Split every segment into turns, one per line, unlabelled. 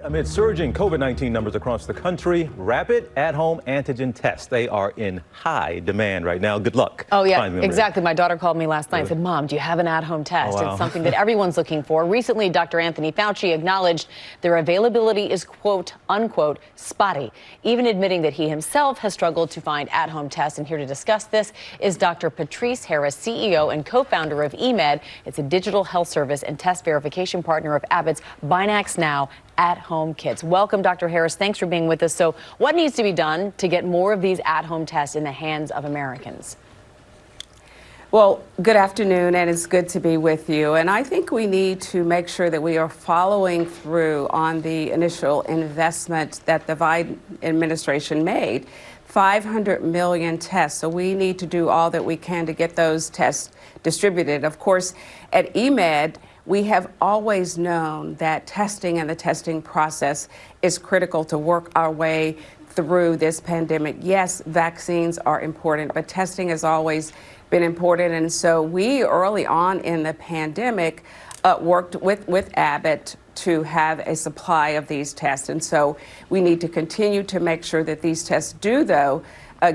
Amid surging COVID-19 numbers across the country, rapid at-home antigen tests, they are in high demand right now. Good luck.
Oh, yeah, exactly. My daughter called me last night and said, "Mom, do you have an at-home test?"
Oh, wow.
It's something that everyone's looking for. Recently, Dr. Anthony Fauci acknowledged their availability is, quote, unquote, spotty, even admitting that he himself has struggled to find at-home tests. And here to discuss this is Dr. Patrice Harris, CEO and co-founder of eMed. It's a digital health service and test verification partner of Abbott's Binax Now at-home kits. Welcome, Dr. Harris. Thanks for being with us. So what needs to be done to get more of these at-home tests in the hands of Americans?
Well, good afternoon, and it's good to be with you. And I think we need to make sure that we are following through on the initial investment that the Biden administration made. 500 million tests. So we need to do all that we can to get those tests distributed. Of course, at eMed, we have always known that testing and the testing process is critical to work our way through this pandemic. Yes, vaccines are important, but testing has always been important. And so we, early on in the pandemic, worked with Abbott to have a supply of these tests. And so we need to continue to make sure that these tests do, though,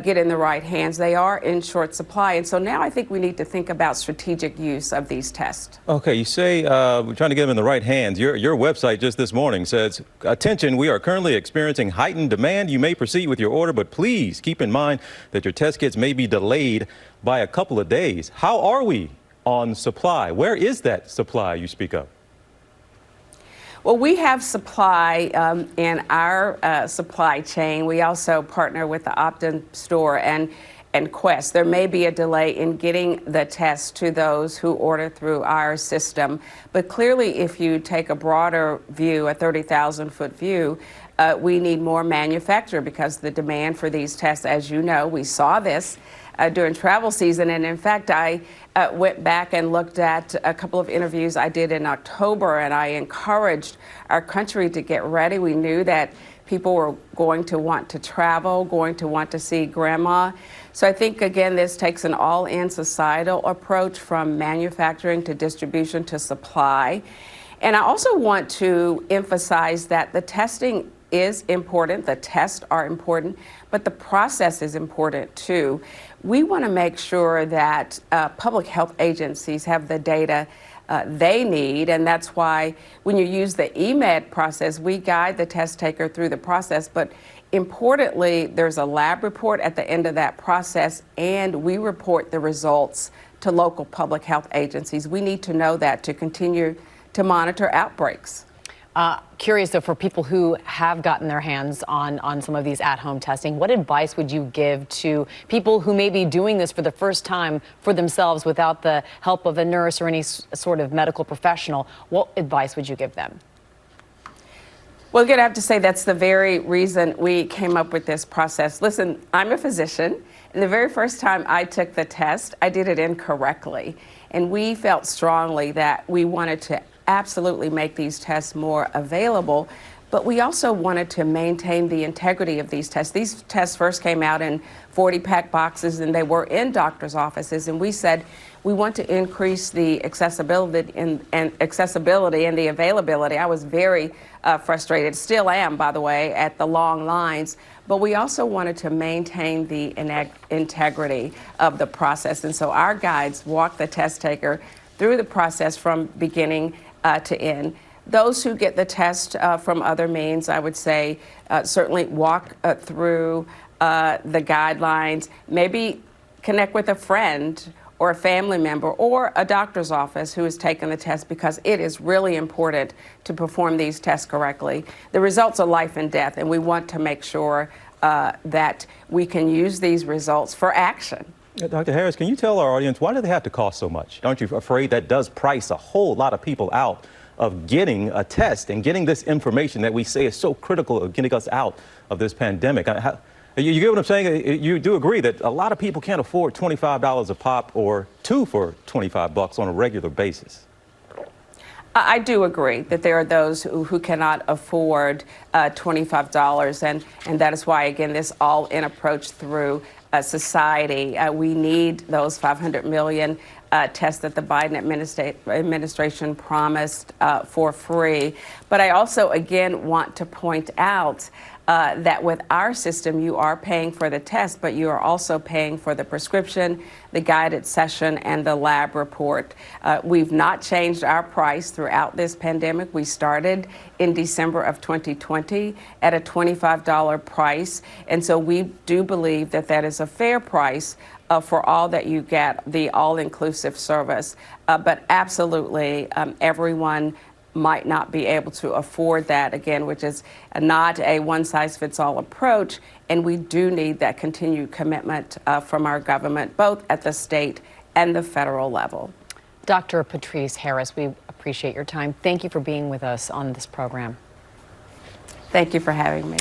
get in the right hands. They are in short supply. And so now I think we need to think about strategic use of these tests.
Okay, you say we're trying to get them in the right hands. Your website just this morning says, attention, we are currently experiencing heightened demand. You may proceed with your order, but please keep in mind that your test kits may be delayed by a couple of days. How are we on supply? Where is that supply you speak of?
Well, we have supply in our supply chain. We also partner with the Optum store and Quest. There may be a delay in getting the tests to those who order through our system. But clearly, if you take a broader view, a 30,000-foot view, we need more manufacture because the demand for these tests, as you know, we saw this during travel season. And in fact, I went back and looked at a couple of interviews I did in October, and I encouraged our country to get ready. We knew that people were going to want to travel, going to want to see grandma. So I think, again, this takes an all-in societal approach from manufacturing to distribution to supply. And I also want to emphasize that the testing is important, the tests are important, but the process is important too. We want to make sure that public health agencies have the data they need, and that's why when you use the eMed process, we guide the test taker through the process, but importantly, there's a lab report at the end of that process, and we report the results to local public health agencies. We need to know that to continue to monitor outbreaks.
Curious, though, for people who have gotten their hands on some of these at-home testing, what advice would you give to people who may be doing this for the first time for themselves without the help of a nurse or any sort of medical professional? What advice would you give them?
Well, again, I have to say that's the very reason we came up with this process. Listen, I'm a physician, and the very first time I took the test, I did it incorrectly. And we felt strongly that we wanted to absolutely make these tests more available, but we also wanted to maintain the integrity of these tests. These tests first came out in 40-pack boxes, and they were in doctors' offices, and we said we want to increase the accessibility and the availability. I was very frustrated, still am, by the way, at the long lines, but we also wanted to maintain the integrity of the process, and so our guides walk the test taker through the process from beginning to end. Those who get the test from other means, I would say, certainly walk through the guidelines, maybe connect with a friend or a family member or a doctor's office who has taken the test, because it is really important to perform these tests correctly. The results are life and death, and we want to make sure that we can use these results for action.
Dr. Harris, can you tell our audience, why do they have to cost so much? Aren't you afraid that does price a whole lot of people out of getting a test and getting this information that we say is so critical of getting us out of this pandemic? You get what I'm saying? You do agree that a lot of people can't afford $25 a pop or two for $25 on a regular basis.
I do agree that there are those who cannot afford $25, and that is why, again, this all-in approach through society. We need those 500 million tests that the Biden administration promised for free. But I also, again, want to point out that with our system, you are paying for the test, but you are also paying for the prescription, the guided session, and the lab report. We've not changed our price throughout this pandemic. We started in December of 2020 at a $25 price, and so we do believe that that is a fair price for all that you get, the all-inclusive service. But absolutely, everyone might not be able to afford that, again, which is not a one-size-fits-all approach, and we do need that continued commitment from our government, both at the state and the federal level.
Dr. Patrice Harris, we appreciate your time. Thank you for being with us on this program.
Thank you for having me.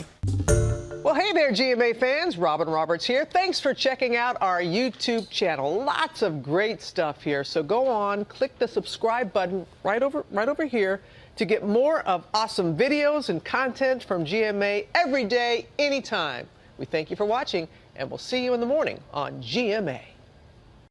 Well, hey there, GMA fans. Robin Roberts here. Thanks for checking out our YouTube channel. Lots of great stuff here. So go on, click the subscribe button right over here to get more of awesome videos and content from GMA every day, anytime. We thank you for watching, and we'll see you in the morning on GMA.